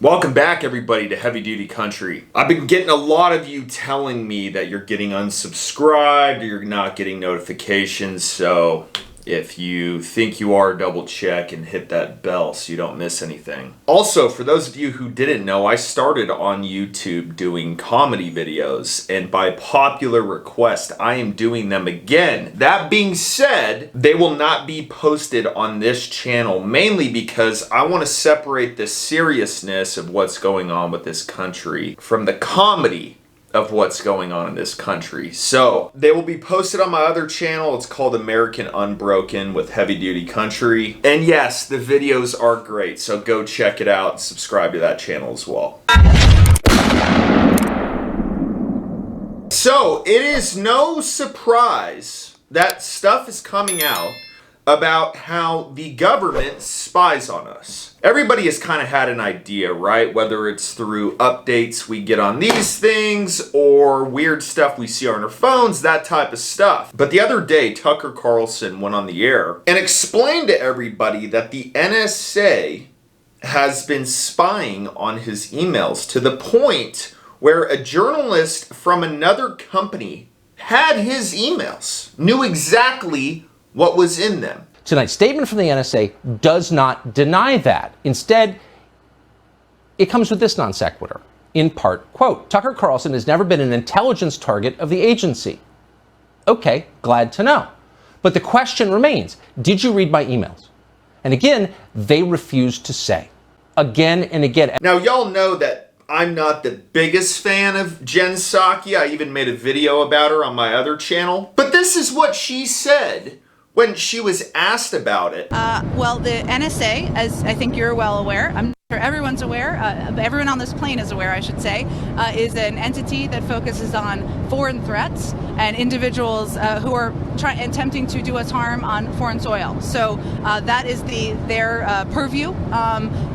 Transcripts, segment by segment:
Welcome back, everybody, to Heavy Duty Country. I've been getting a lot of you telling me that you're getting unsubscribed or you're not getting notifications, so if you think you are, double check and hit that bell so you don't miss anything. Also, for those of you who didn't know, I started on YouTube doing comedy videos, and by popular request, I am doing them again. That being said, they will not be posted on this channel, mainly because I want to separate the seriousness of what's going on with this country from the comedy of what's going on in this country. So they will be posted on my other channel. It's called American Unbroken with Heavy Duty Country. And yes, the videos are great. So go check it out and subscribe to that channel as well. So it is no surprise that stuff is coming out about how the government spies on us. Everybody has kind of had an idea, right? Whether it's through updates we get on these things or weird stuff we see on our phones, that type of stuff. But the other day, Tucker Carlson went on the air and explained to everybody that the NSA has been spying on his emails to the point where a journalist from another company had his emails, knew exactly what was in them. Tonight's statement from the NSA does not deny that. Instead, it comes with this non sequitur. In part, quote, Tucker Carlson has never been an intelligence target of the agency. Okay, glad to know. But the question remains, did you read my emails? And again, they refuse to say. Again and again. Now, y'all know that I'm not the biggest fan of Jen Psaki. I even made a video about her on my other channel. But this is what she said when she was asked about it. Well, the NSA, as I think you're well aware, I'm sure everyone's aware, everyone on this plane is aware, I should say, is an entity that focuses on foreign threats and individuals who are attempting to do us harm on foreign soil. So that is their purview,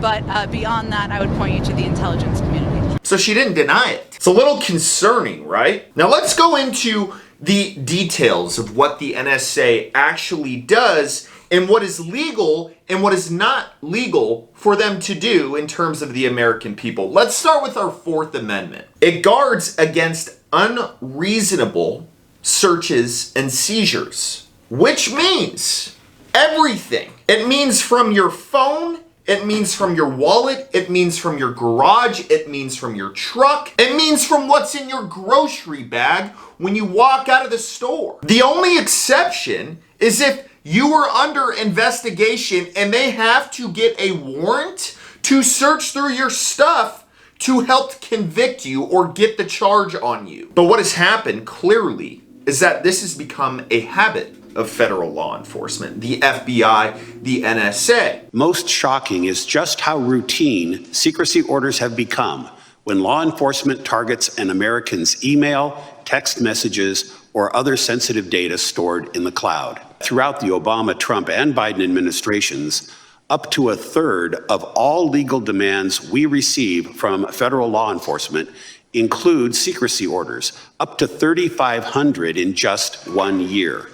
but beyond that, I would point you to the intelligence community. So she didn't deny it. It's a little concerning, right? Now let's go into the details of what the NSA actually does and what is legal and what is not legal for them to do in terms of the American people. Let's start with our Fourth Amendment. It guards against unreasonable searches and seizures, which means everything. It means from your phone, it means from your wallet, it means from your garage, it means from your truck, it means from what's in your grocery bag when you walk out of the store. The only exception is if you are under investigation and they have to get a warrant to search through your stuff to help convict you or get the charge on you. But what has happened clearly is that this has become a habit of federal law enforcement, the FBI, the NSA. Most shocking is just how routine secrecy orders have become when law enforcement targets an American's email, text messages, or other sensitive data stored in the cloud. Throughout the Obama, Trump, and Biden administrations, up to a third of all legal demands we receive from federal law enforcement include secrecy orders, up to 3,500 in just 1 year.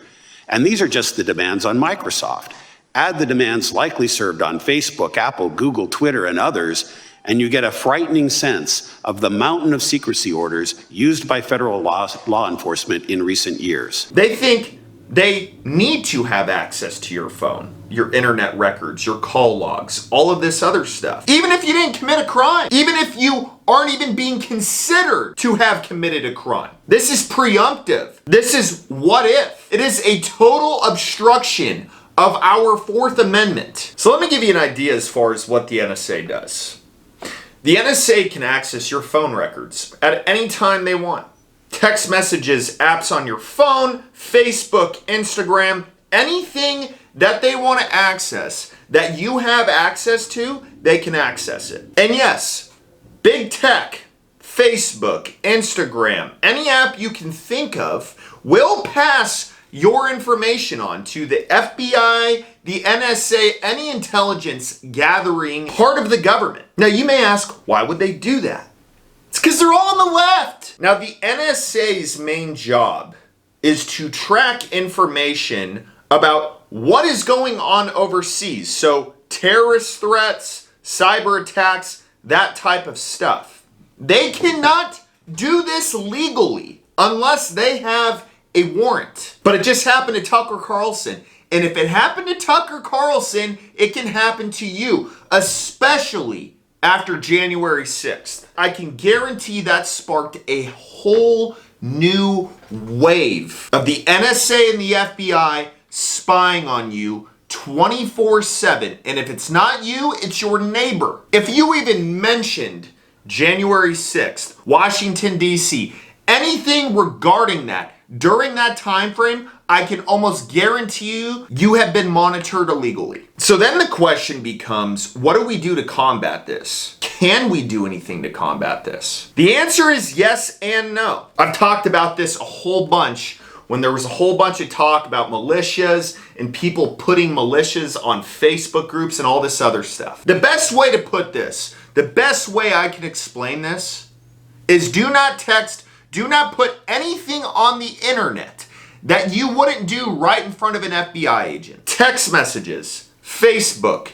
And these are just the demands on Microsoft. Add the demands likely served on Facebook, Apple, Google, Twitter, and others, and you get a frightening sense of the mountain of secrecy orders used by federal law enforcement in recent years. They think they need to have access to your phone, your internet records, your call logs, all of this other stuff. Even if you didn't commit a crime, even if you aren't even being considered to have committed a crime. This is preemptive. This is what if. It is a total obstruction of our Fourth Amendment. So let me give you an idea as far as what the NSA does. The NSA can access your phone records at any time they want. Text messages, apps on your phone, Facebook, Instagram, anything that they want to access that you have access to, they can access it. And yes, big tech, Facebook, Instagram, any app you can think of will pass your information on to the FBI, the NSA, any intelligence gathering part of the government. Now you may ask, why would they do that? It's because they're all on the left. Now the NSA's main job is to track information about what is going on overseas. So terrorist threats, cyber attacks, that type of stuff. They cannot do this legally unless they have a warrant. But it just happened to Tucker Carlson. And if it happened to Tucker Carlson, it can happen to you, especially after January 6th. I can guarantee that sparked a whole new wave of the NSA and the FBI spying on you 24/7. And if it's not you, it's your neighbor. If you even mentioned January 6th, Washington, D.C., anything regarding that during that time frame, I can almost guarantee you have been monitored illegally. So then the question becomes, what do we do to combat this? Can we do anything to combat this? The answer is yes and no. I've talked about this a whole bunch when there was a whole bunch of talk about militias and people putting militias on Facebook groups and all this other stuff. The best way to put this, the best way I can explain this is do not text, do not put anything on the internet that you wouldn't do right in front of an FBI agent. Text messages, Facebook,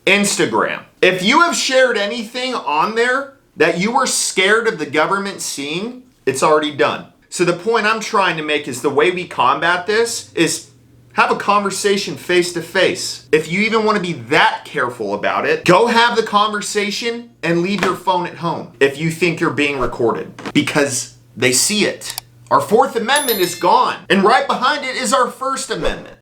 Instagram. If you have shared anything on there that you were scared of the government seeing, it's already done. So the point I'm trying to make is the way we combat this is have a conversation face to face. If you even want to be that careful about it, go have the conversation and leave your phone at home if you think you're being recorded, because they see it. Our Fourth Amendment is gone, and right behind it is our First Amendment.